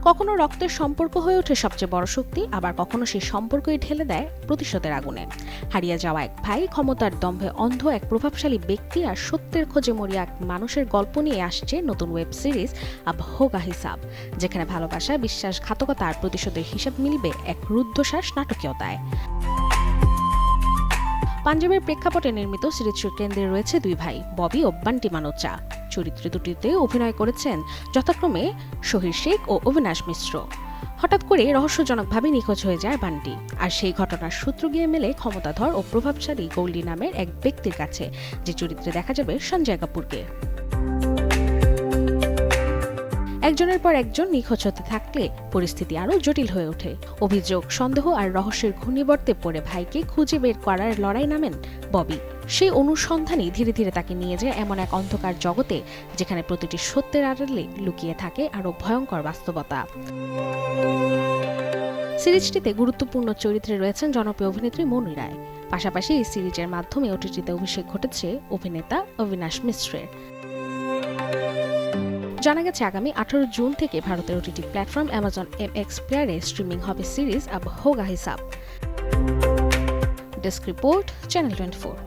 কখনো রক্তের সম্পর্ক হয়ে ওঠে সবচেয়ে বড় শক্তি, আবার কখনো সেই সম্পর্কই ঢেলে দেয় প্রতিশোধের আগুনে। হারিয়ে যাওয়া এক ভাই, ক্ষমতার দম্ভে অন্ধ এক প্রভাবশালী ব্যক্তি আর সত্যের খোঁজে মরিয়া এক মানুষের গল্প নিয়ে আসছে নতুন ওয়েব সিরিজ আব হোগা হিসাব, যেখানে ভালোবাসা, বিশ্বাসঘাতকতা আর প্রতিশোধের হিসাব মিলবে এক রুদ্ধশ্বাস নাটকীয়তায়। পাঞ্জাবের প্রেক্ষাপটে নির্মিত সিরিজটির কেন্দ্রে রয়েছে দুই ভাই, ববি ও বান্টি মানোচা। চরিত্র দুটিতে অভিনয় করেছেন যথাক্রমে শহীর শেখ ও অবিনাশ মিশ্র। হঠাৎ করে রহস্যজনকভাবে নিখোঁজ হয়ে যায় বান্টি, আর সেই ঘটনার সূত্র গিয়ে মেলে ক্ষমতাধর ও প্রভাবশালী গৌলি নামের এক ব্যক্তির কাছে, যে চরিত্রে দেখা যাবে সঞ্জয় কাপুরকে। একজনের পর একজন নিখোঁজ হতে থাকলে পরিস্থিতি আরও জটিল হয়ে ওঠে। অভিযোগ, সন্দেহ আর রহস্যের ঘূর্ণিবর্তে পড়ে ভাইকে খুঁজে বের করার লড়াই নামেন ববি। সেই অনুসন্ধানই ধীরে ধীরে তাকে নিয়ে যায় এমন এক অন্ধকার জগতে, যেখানে প্রতিটি সত্যের আড়ালে লুকিয়ে থাকে আরও ভয়ঙ্কর বাস্তবতা। সিরিজটিতে গুরুত্বপূর্ণ চরিত্রে রয়েছেন জনপ্রিয় অভিনেত্রী মনি রায়। পাশাপাশি এই সিরিজের মাধ্যমে ওটিটিতে অভিষেক ঘটেছে অভিনেতা অবিনাশ মিশ্রের। জানা গেছে আগামী 18 জুন থেকে ভারতের ওটিটি প্ল্যাটফর্ম অ্যামাজন MX প্লেয়ারে স্ট্রিমিং হবে series Ab Hoga Hisaab. Desk report, channel 24।